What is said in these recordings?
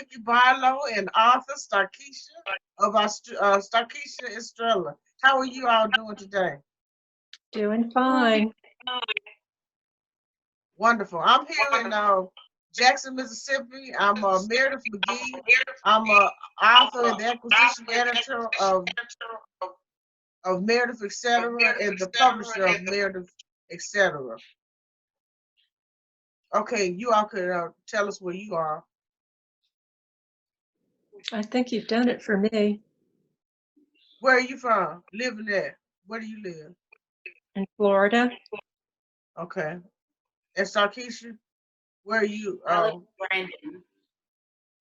Vicki Barlow and author Starkishia of our Starkishia Estrella. How are you all doing today? Doing fine. Wonderful. I'm here in Jackson, Mississippi. I'm Meredith McGee. I'm a author and the acquisition editor of Meredith, etc., and the publisher of Meredith, etc. Okay, you all could tell us where you are. I think you've done it for me. Where are you from? Living there? Where do you live? In Florida. Okay. And Starkishia, where are you? I live in Brandon.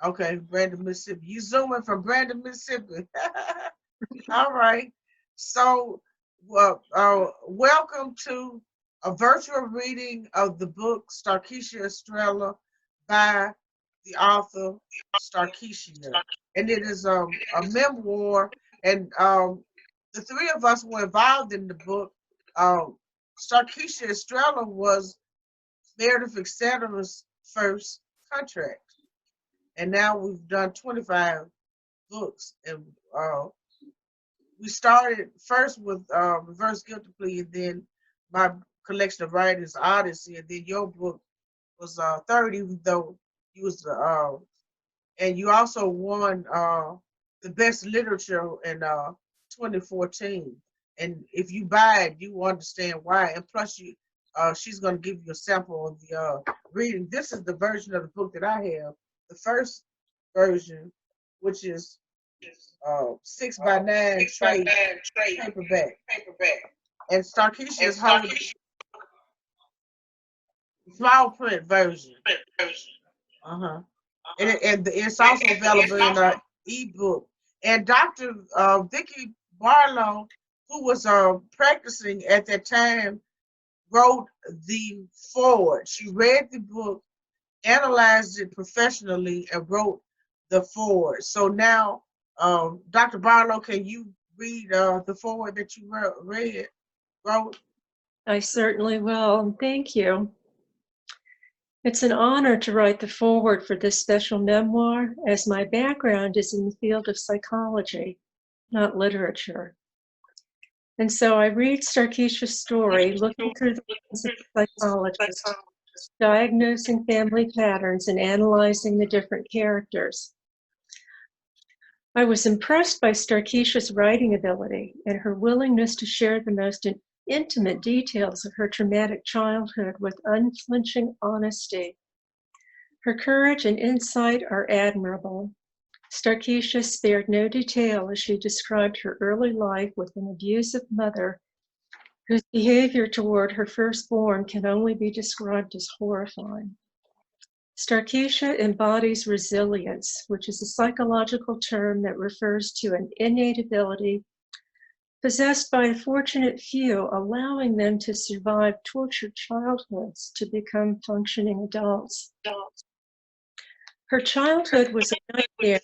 Okay, Brandon, Mississippi. You zooming from Brandon, Mississippi. All right. So, welcome to a virtual reading of the book Starkishia Estrella by the author Starkishia, and it is a memoir. And the three of us were involved in the book. Starkishia Estrella was Meredith Etc's first contract, and now we've done 25 books, and we started first with Reverse Guilty Plea, and then my collection of writings, Odyssey, and then your book was third, even though you was and you also won the best literature in 2014. And if you buy it, you understand why. And plus, she's going to give you a sample of the reading. This is the version of the book that I have. The first version, which is 6x9 trade paperback. And Starkishia is holding small print version. Uh-huh. And it's also available in an ebook. And Dr. Vicki Barlow, who was practicing at that time, wrote the foreword. She read the book, analyzed it professionally, and wrote the foreword. So now, Dr. Barlow, can you read the foreword that you wrote? I certainly will. Thank you. It's an honor to write the foreword for this special memoir, as my background is in the field of psychology, not literature. And so I read Starkishia's story, looking through the lens of the psychologist, diagnosing family patterns and analyzing the different characters. I was impressed by Starkishia's writing ability and her willingness to share the most intimate details of her traumatic childhood with unflinching honesty. Her courage and insight are admirable. Starkishia spared no detail as she described her early life with an abusive mother whose behavior toward her firstborn can only be described as horrifying. Starkishia embodies resilience, which is a psychological term that refers to an innate ability possessed by a fortunate few, allowing them to survive tortured childhoods to become functioning adults. Her childhood was a nightmare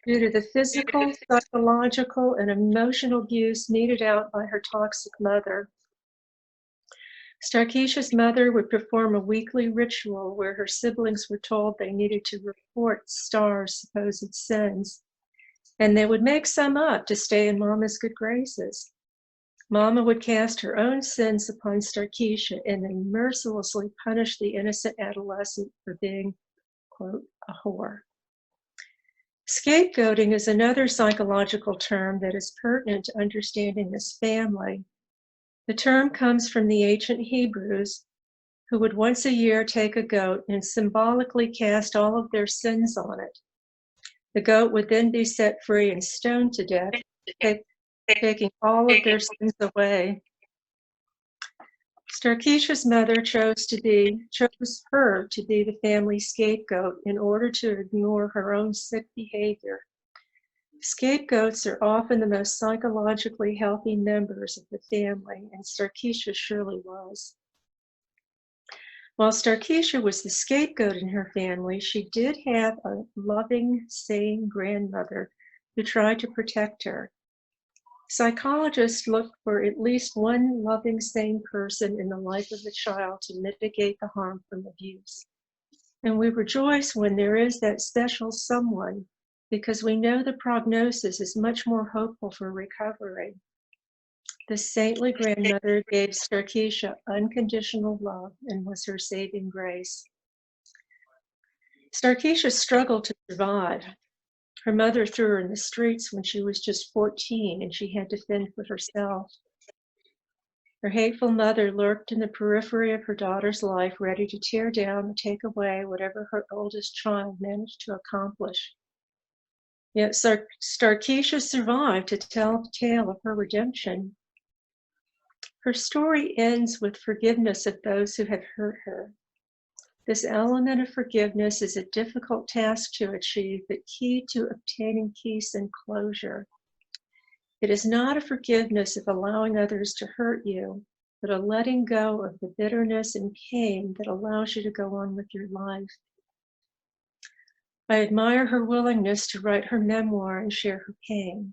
due to the physical, psychological, and emotional abuse meted out by her toxic mother. Starkishia's mother would perform a weekly ritual where her siblings were told they needed to report Star's supposed sins, and they would make some up to stay in Mama's good graces. Mama would cast her own sins upon Starkishia and then mercilessly punish the innocent adolescent for being, quote, a whore. Scapegoating is another psychological term that is pertinent to understanding this family. The term comes from the ancient Hebrews, who would once a year take a goat and symbolically cast all of their sins on it. The goat would then be set free and stoned to death, taking all of their sins away. Starkishia's mother chose her to be the family scapegoat in order to ignore her own sick behavior. Scapegoats are often the most psychologically healthy members of the family, and Starkishia surely was. While Starkishia was the scapegoat in her family, she did have a loving, sane grandmother who tried to protect her. Psychologists look for at least one loving, sane person in the life of a child to mitigate the harm from abuse. And we rejoice when there is that special someone because we know the prognosis is much more hopeful for recovery. The saintly grandmother gave Starkishia unconditional love and was her saving grace. Starkishia struggled to survive. Her mother threw her in the streets when she was just 14 and she had to fend for herself. Her hateful mother lurked in the periphery of her daughter's life, ready to tear down and take away whatever her oldest child managed to accomplish. Yet Starkishia survived to tell the tale of her redemption. Her story ends with forgiveness of those who have hurt her. This element of forgiveness is a difficult task to achieve, but key to obtaining peace and closure. It is not a forgiveness of allowing others to hurt you, but a letting go of the bitterness and pain that allows you to go on with your life. I admire her willingness to write her memoir and share her pain.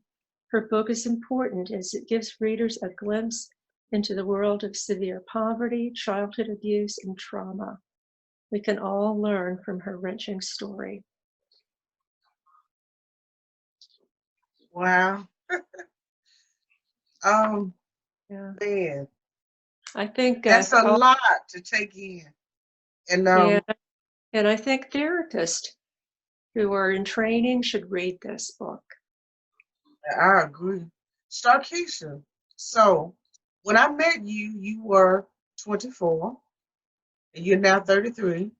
Her book is important as it gives readers a glimpse into the world of severe poverty, childhood abuse, and trauma. We can all learn from her wrenching story. Wow. Yeah. Man, I think that's a lot to take in. And yeah, and I think therapists who are in training should read this book. I agree. Starkishia. So when I met you, you were 24 and you're now 33.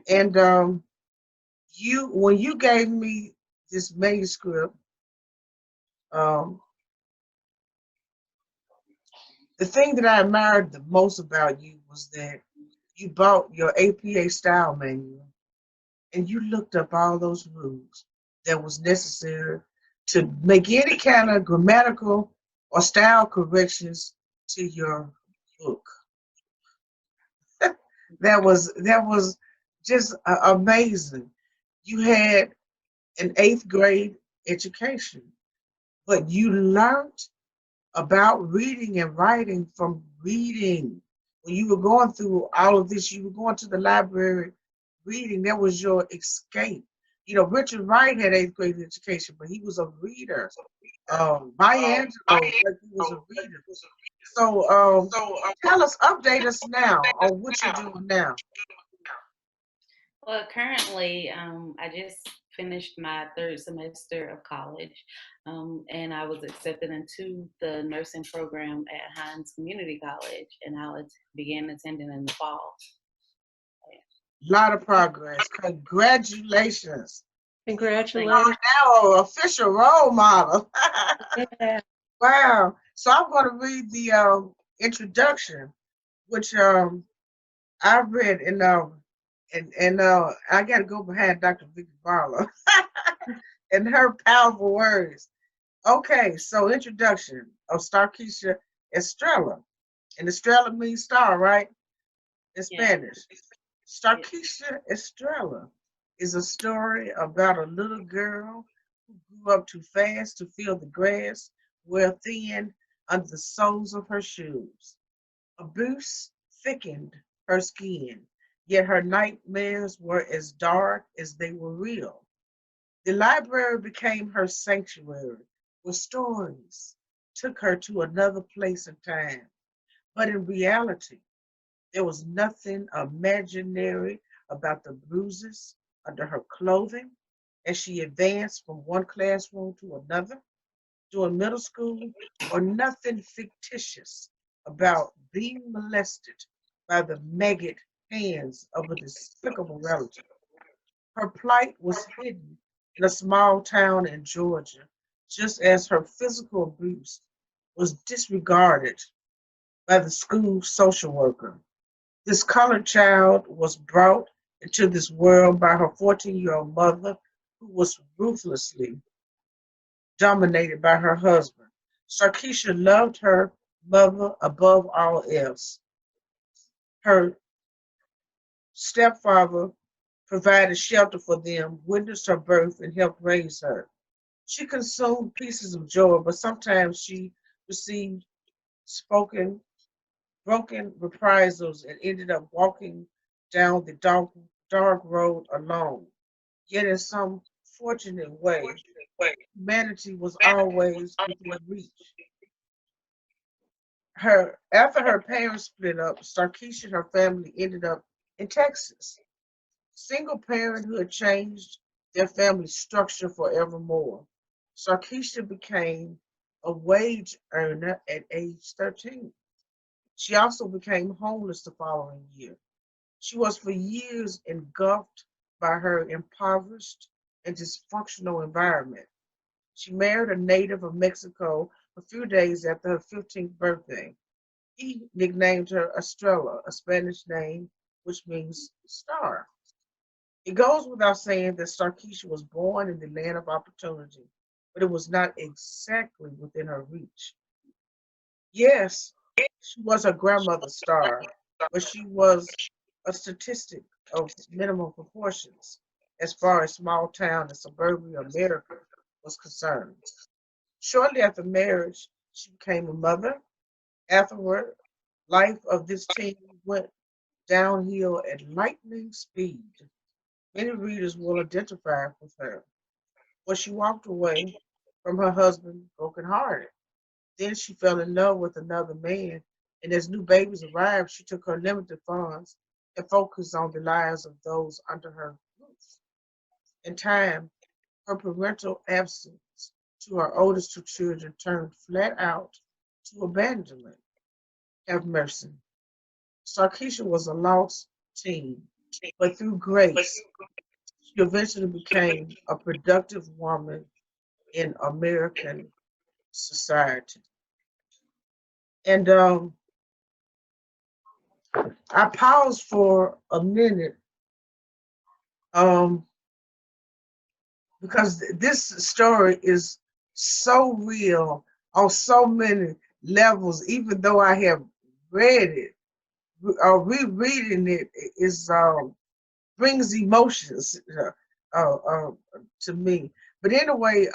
And when you gave me this manuscript, um, the thing that I admired the most about you was that you bought your APA style manual and you looked up all those rules that was necessary to make any kind of grammatical or style corrections to your book. That was just amazing. You had an 8th grade education, but you learned about reading and writing from reading. When you were going through all of this, you were going to the library reading. That was your escape. You know, Richard Wright had 8th grade education, but he was a reader. Maya Angelou, like he was a reader. So tell us, update us now on what you're doing now. Well, currently, I just finished my third semester of college, and I was accepted into the nursing program at Hines Community College, and I'll begin attending in the fall. A lot of progress. Congratulations. Congratulations. Now an official role model. Yeah. Wow. So I'm going to read the introduction, which I read and I got to go behind Dr. Vicki Barlow and her powerful words. Okay, so introduction of Starkishia Estrella. And Estrella means star, right? In Spanish. Starkishia Estrella is a story about a little girl who grew up too fast to feel the grass wear thin under the soles of her shoes. Abuse thickened her skin, yet her nightmares were as dark as they were real. The library became her sanctuary, where stories took her to another place and time. But in reality, there was nothing imaginary about the bruises under her clothing as she advanced from one classroom to another during middle school, or nothing fictitious about being molested by the maggot hands of a despicable relative. Her plight was hidden in a small town in Georgia, just as her physical abuse was disregarded by the school social worker. This colored child was brought into this world by her 14-year-old mother, who was ruthlessly dominated by her husband. Starkishia loved her mother above all else. Her stepfather provided shelter for them, witnessed her birth, and helped raise her. She consumed pieces of joy, but sometimes she received spoken broken reprisals and ended up walking down the dark dark road alone. Yet in some fortunate way, humanity was always within reach. After her parents split up, Starkisha and her family ended up in Texas. Single parenthood changed their family structure forevermore. Sarkeesian became a wage earner at age 13. She also became homeless the following year. She was for years engulfed by her impoverished and dysfunctional environment. She married a native of Mexico a few days after her 15th birthday. He nicknamed her Estrella, a Spanish name which means star. It goes without saying that Starkisha was born in the land of opportunity, but it was not exactly within her reach. Yes, she was her grandmother's star, but she was a statistic of minimum proportions as far as small town and suburban America was concerned. Shortly after marriage, she became a mother. Afterward, life of this teen went downhill at lightning speed. Many readers will identify with her. When she walked away from her husband brokenhearted. Then she fell in love with another man, and as new babies arrived, she took her limited funds and focused on the lives of those under her roof. In time, her parental absence to her oldest two children turned flat out to abandonment. Have mercy. Sarkisha was a lost teen, but through grace, she eventually became a productive woman in American society. And I paused for a minute um, because this story is so real on so many levels. Even though I have read it, rereading it is brings emotions to me. But anyway,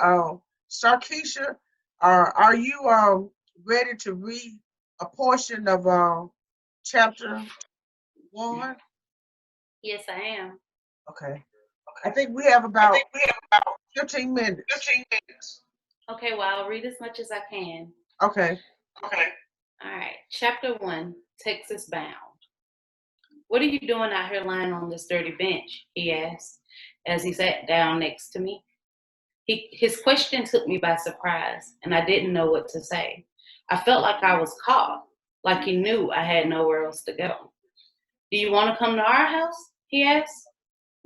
Starkisha, are you ready to read a portion of chapter one? Yes, I am. Okay. I think we have about 15 minutes. Okay, well, I'll read as much as I can. Okay. All right. Chapter 1, Texas Bound. What are you doing out here lying on this dirty bench? He asked as he sat down next to me. His question took me by surprise, and I didn't know what to say. I felt like I was caught, like he knew I had nowhere else to go. Do you want to come to our house? He asked.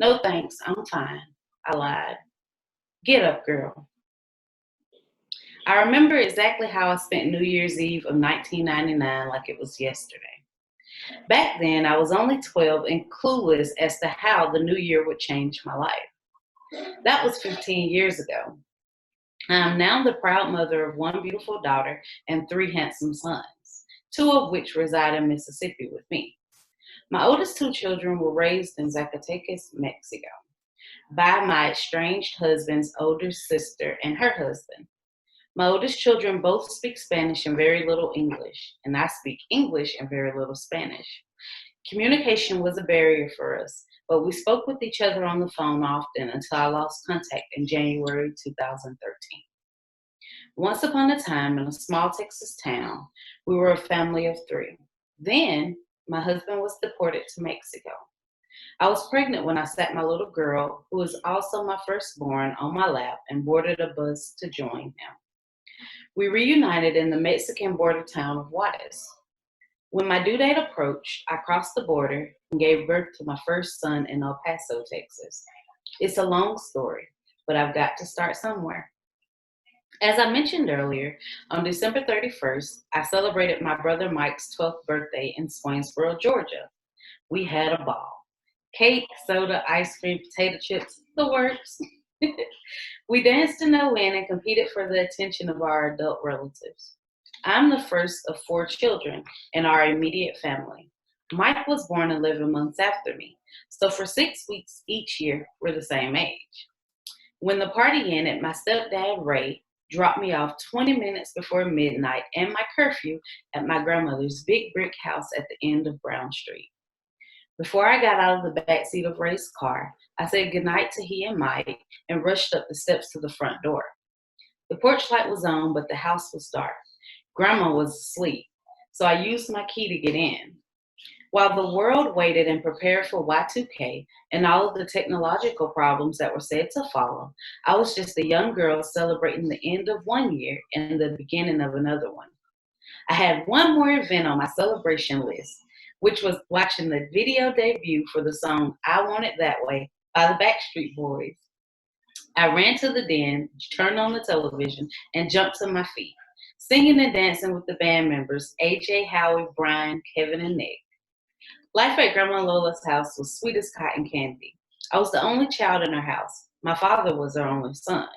No thanks, I'm fine, I lied. Get up, girl. I remember exactly how I spent New Year's Eve of 1999 like it was yesterday. Back then, I was only 12 and clueless as to how the new year would change my life. That was 15 years ago. I am now the proud mother of one beautiful daughter and three handsome sons, two of which reside in Mississippi with me. My oldest two children were raised in Zacatecas, Mexico, by my estranged husband's older sister and her husband. My oldest children both speak Spanish and very little English, and I speak English and very little Spanish. Communication was a barrier for us, but we spoke with each other on the phone often until I lost contact in January 2013. Once upon a time, in a small Texas town, we were a family of three. Then, my husband was deported to Mexico. I was pregnant when I sat my little girl, who was also my firstborn, on my lap and boarded a bus to join him. We reunited in the Mexican border town of Juarez. When my due date approached, I crossed the border and gave birth to my first son in El Paso, Texas. It's a long story, but I've got to start somewhere. As I mentioned earlier, on December 31st, I celebrated my brother Mike's 12th birthday in Swainsboro, Georgia. We had a ball. Cake, soda, ice cream, potato chips, the works. We danced to no end and competed for the attention of our adult relatives. I'm the first of four children in our immediate family. Mike was born 11 months after me, so for 6 weeks each year, we're the same age. When the party ended, my stepdad, Ray, dropped me off 20 minutes before midnight and my curfew at my grandmother's big brick house at the end of Brown Street. Before I got out of the backseat of Ray's car, I said goodnight to he and Mike and rushed up the steps to the front door. The porch light was on, but the house was dark. Grandma was asleep, so I used my key to get in. While the world waited and prepared for Y2K and all of the technological problems that were said to follow, I was just a young girl celebrating the end of one year and the beginning of another one. I had one more event on my celebration list, which was watching the video debut for the song I Want It That Way by the Backstreet Boys. I ran to the den, turned on the television, and jumped to my feet, singing and dancing with the band members AJ, Howie, Brian, Kevin, and Nick. Life at Grandma Lola's house was sweet as cotton candy. I was the only child in her house. My father was her only son.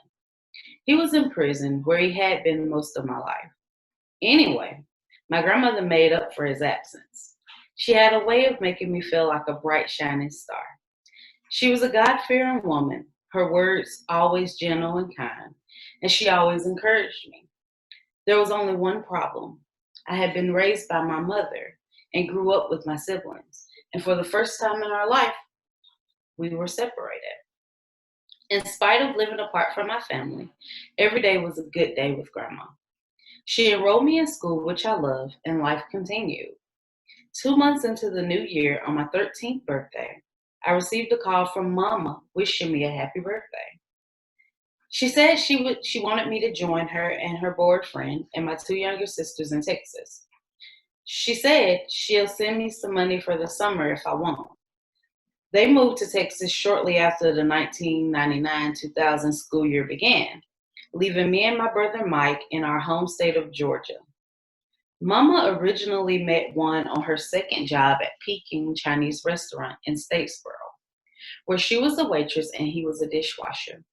He was in prison, where he had been most of my life. Anyway, my grandmother made up for his absence. She had a way of making me feel like a bright, shining star. She was a God-fearing woman, her words always gentle and kind, and she always encouraged me. There was only one problem. I had been raised by my mother and grew up with my siblings, and for the first time in our life, we were separated. In spite of living apart from my family, every day was a good day with Grandma. She enrolled me in school, which I loved, and life continued. 2 months into the new year, on my 13th birthday, I received a call from Mama wishing me a happy birthday. She said she wanted me to join her and her boyfriend and my 2 younger sisters in Texas. She said she'll send me some money for the summer if I want. They moved to Texas shortly after the 1999-2000 school year began, leaving me and my brother Mike in our home state of Georgia. Mama originally met Juan on her second job at Peking Chinese restaurant in Statesboro, where she was a waitress and he was a dishwasher.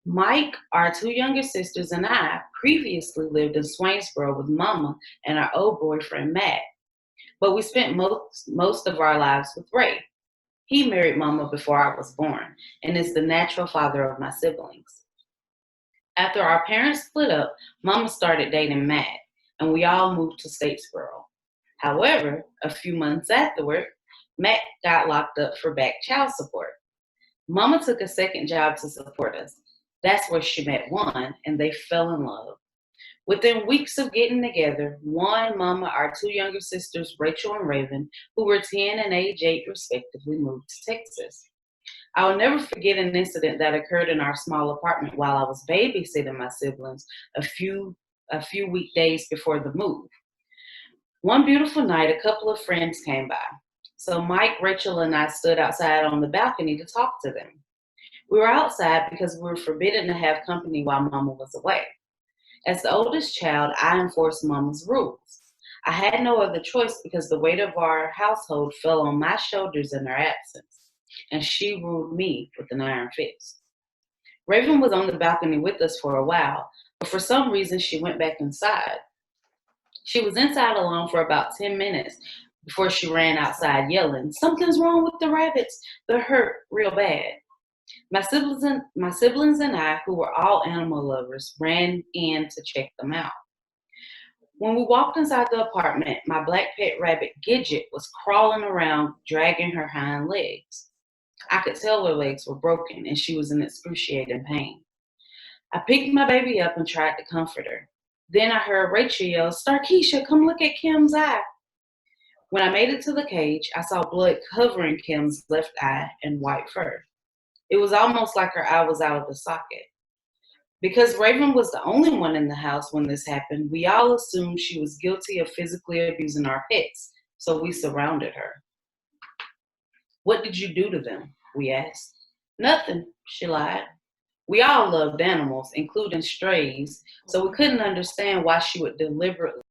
Mike, our 2 younger sisters, and I previously lived in Swainsboro with Mama and our old boyfriend Matt, but we spent most of our lives with Ray. He married Mama before I was born and is the natural father of my siblings. After our parents split up, Mama started dating Matt, and we all moved to Statesboro. However, a few months afterward, Matt got locked up for back child support. Mama took a second job to support us. That's where she met Juan, and they fell in love. Within weeks of getting together, Juan, Mama, our 2 younger sisters, Rachel and Raven, who were 10 and age 8 respectively, moved to Texas. I will never forget an incident that occurred in our small apartment while I was babysitting my siblings a few weekdays before the move. One beautiful night, a couple of friends came by. So Mike, Rachel, and I stood outside on the balcony to talk to them. We were outside because we were forbidden to have company while Mama was away. As the oldest child, I enforced Mama's rules. I had no other choice because the weight of our household fell on my shoulders in her absence, and she ruled me with an iron fist. Raven was on the balcony with us for a while, but for some reason she went back inside. She was inside alone for about 10 minutes before she ran outside yelling, "Something's wrong with the rabbits. They're hurt real bad." My siblings and I, who were all animal lovers, ran in to check them out. When we walked inside the apartment, my black pet rabbit, Gidget, was crawling around, dragging her hind legs. I could tell her legs were broken, and she was in excruciating pain. I picked my baby up and tried to comfort her. Then I heard Rachel yell, "Starkishia, come look at Kim's eye." When I made it to the cage, I saw blood covering Kim's left eye and white fur. It was almost like her eye was out of the socket. Because Raven was the only one in the house when this happened, we all assumed she was guilty of physically abusing our pets, so we surrounded her. "What did you do to them?" we asked. "Nothing," she lied. We all loved animals, including strays, so we couldn't understand why she would deliberately